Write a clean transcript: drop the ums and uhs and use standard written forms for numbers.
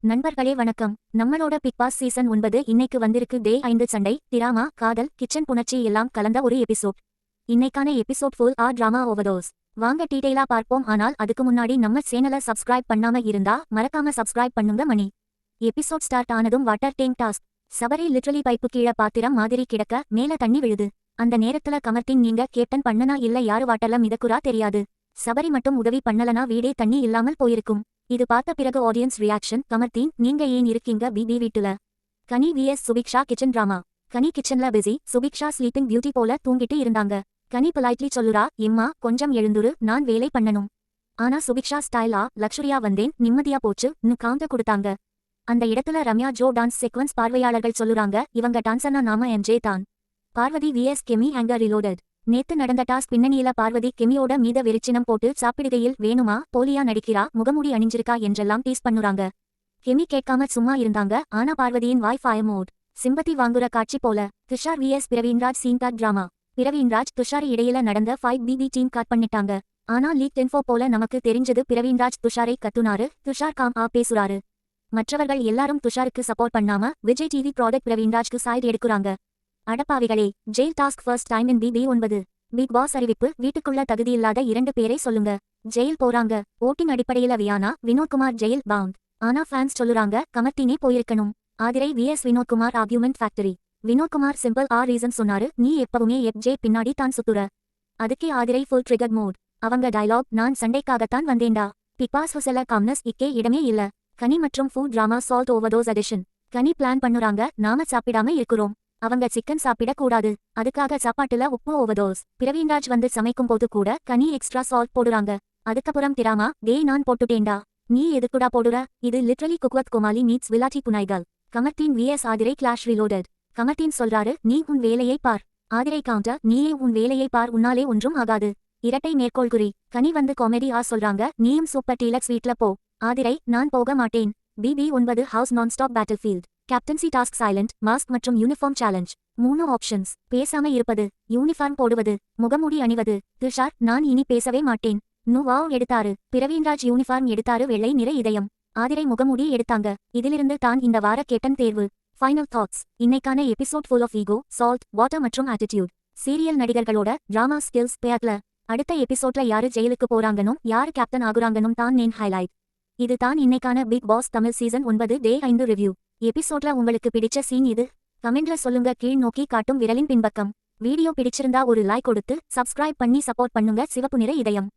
நண்பர்களே வணக்கம். நம்மளோட பிக் பாஸ் சீசன் 9 இன்னைக்கு வந்திருக்கு. டே 5 சண்டை, டிராமா, காதல், கிச்சன் புணர்ச்சி எல்லாம் கலந்த ஒரு எபிசோட். இன்னைக்கான எபிசோட் ஃபுல் டிராமா ஓவர்டோஸ். வாங்க டீடைலா பார்ப்போம். ஆனால் அதுக்கு முன்னாடி நம்ம சேனலை சப்ஸ்கிரைப் பண்ணாம இருந்தா மறக்காம சப்ஸ்கிரைப் பண்ணுங்க மணி. எபிசோட் ஸ்டார்ட் ஆனதும் water tank task. Sabari literally pipe கீழே பாத்திரம் மாதிரி கிடக்க மேல தண்ணி விழுது. அந்த நேரத்துல கமர்த்தின் நீங்க கேப்டன் பண்ணனா இல்ல யாரு வாட்டர்ல மிதக்குறா தெரியாது. சபரி மட்டும் உதவி பண்ணலனா வீடே தண்ணி இல்லாமல் போயிருக்கும். இது பார்த்த பிறகு ஆடியன்ஸ் ரியாக்ஷன். கமர்த்தீன் நீங்க ஏன் இருக்கீங்க பிபி வீட்டுல? கனி vs சுபிக்ஷா கிச்சன் டிராமா. கனி கிச்சன்ல பிஸி, சுபிக்ஷா ஸ்லீப்பிங் பியூட்டி போல தூங்கிட்டு இருந்தாங்க. கனி பொலைட்லி சொல்லுறா, எம்மா கொஞ்சம் எழுந்துரு, நான் வேலை பண்ணணும். ஆனா சுபிக்ஷா ஸ்டைலா, லக்ஷுரியா வந்தேன், நிம்மதியா போச்சு னு கவுண்டர் கொடுத்தாங்க. அந்த இடத்துல ரம்யா ஜோ டான்ஸ் சீக்வன்ஸ் பார்வையாளர்கள் சொல்லுறாங்க, இவங்க டான்ஸர்னா நாம எம்ஜே தான். பார்வதி vs கெமி ஆங்கர் ரிலோடட். நேத்து நடந்த டாஸ்க் பின்னணியில பார்வதி கெமியோட மீத வெறிச்சினம் போட்டு சாப்பிடுகையில் வேணுமா போலியா நடிக்கிறா, முகமூடி அணிஞ்சிருக்கா என்றெல்லாம் டீஸ் பண்ணுறாங்க. கெமி கேட்காம சும்மா இருந்தாங்க. ஆனா பார்வதியின் வாய் ஃபயர் மோட். சிம்பத்தி வாங்குற காட்சி போல. Tushar vs Praveenraj scene got drama. Praveenraj Tushar இடையில நடந்த ஃபைட் பிபி டீம் காட் பண்ணிட்டாங்க. ஆனா லீக் இன்ஃபோ போல நமக்கு தெரிஞ்சது பிரவீன்ராஜ் துஷாரை கத்துனாரு. துஷார் காம் பேசுறாரு. மற்றவர்கள் எல்லாரும் துஷாருக்கு சப்போர்ட் பண்ணாம விஜய் டிவி ப்ராடக்ட் பிரவீன்ராஜ்க்கு சைடு எடுக்குறாங்க. அடப்பாவிகளே, jail task first time in BB 9. Bigg Boss அறிவிப்பு. வீட்டுக்குள்ள தகுதியில்லாத 2 பேரை சொல்லுங்க. ஜெயில் போறாங்க. ஓட்டிங் அடிப்படையில வியானா, வினோத்குமார் ஜெயில் பவுண்ட். ஆனா ஃபேன்ஸ் சொல்லுறாங்க கமர்த்தினே போயிருக்கணும். Aadhirai vs Vinothkumar argument factory. Vinothkumar simple reason சொன்னாரு, நீ எப்பவுமே எஃப்ஜே பின்னாடி தான் சுத்துற. அதுக்கே ஆதிரை ஃபுல் ட்ரிகர்ட் மோட். அவங்க டயலாக், நான் சண்டைக்காகத்தான் வந்தேன்டா. பிக் பாஸ் ஹவுஸ்ல காம்னஸ் இக்கே இடமே இல்ல. கனி மற்றும் food drama salt overdose addition. Kani plan பண்ணுறாங்க, நாம சாப்பிடாம இருக்கிறோம். அவங்க சிக்கன் சாப்பிடக் கூடாது. அதுக்காக சாப்பாட்டுல உப்பு ஓவர்டோஸ். பிரவீன்ராஜ் வந்து சமைக்கும் போது கூட கனி எக்ஸ்ட்ரா சால்ட் போடுறாங்க. அதுக்கப்புறம் திராமா, டேய் நான் போட்டுட்டேன்டா, நீ எதுக்குடா போடுற? இது லிட்ரலி குக்வத் கோமாளி மீட்ஸ் விலாட்டி புனைகள். Kamarudheen vs Aadhirai clash reloaded. Kamarudheen சொல்றாரு, நீ உன் வேலையை பார். ஆதிரை கவுண்டர், நீயே உன் வேலையை பார், உன்னாலே ஒன்றும் ஆகாது. இரட்டை மேற்கோள் குறி. கனி வந்து காமெடி சொல்றாங்க, நீயும் சூப்பர் டீலக்ஸ் வீட்ல போ. ஆதிரை, நான் போக மாட்டேன். BB 9 house nonstop battle field. Captaincy task silent, mask மற்றும் யூனிஃபார்ம் சேலஞ்ச். 3 ஆப்ஷன்ஸ். பேசாம இருப்பது, யூனிஃபார்ம் போடுவது, முகமூடி அணிவது. துஷார், நான் இனி பேசவே மாட்டேன். வாவ் எடுத்தாரு. பிரவீன்ராஜ் யூனிஃபார்ம் எடுத்தாரு, வெள்ளை நிற இதயம். ஆதிரை முகமூடி எடுத்தாங்க. இதிலிருந்து தான் இந்த வார கேப்டன் தேர்வு. Final thoughts. இன்னைக்கான episode full of ego, salt, water மற்றும் ஆட்டிடியூட். சீரியல் நடிகர்களோட டிராமா ஸ்கில்ஸ் பேர்ல. அடுத்த எபிசோட்ல யாரு ஜெயிலுக்கு போறாங்கனும் யாரு கேப்டன் ஆகுறாங்கனும் தான் நேன் ஹைலைட். இது தான் இன்னைக்கான பிக் பாஸ் தமிழ் சீசன் 9 டே 5 ரிவ்யூ. எபிசோட்ல உங்களுக்கு பிடிச்ச சீன் இது? கமெண்ட்ல சொல்லுங்க. கீழ் நோக்கி காட்டும் விரலின் பின்பக்கம். வீடியோ பிடிச்சிருந்தா ஒரு லைக் கொடுத்து சப்ஸ்கிரைப் பண்ணி சப்போர்ட் பண்ணுங்க. சிவப்பு நிற இதயம்.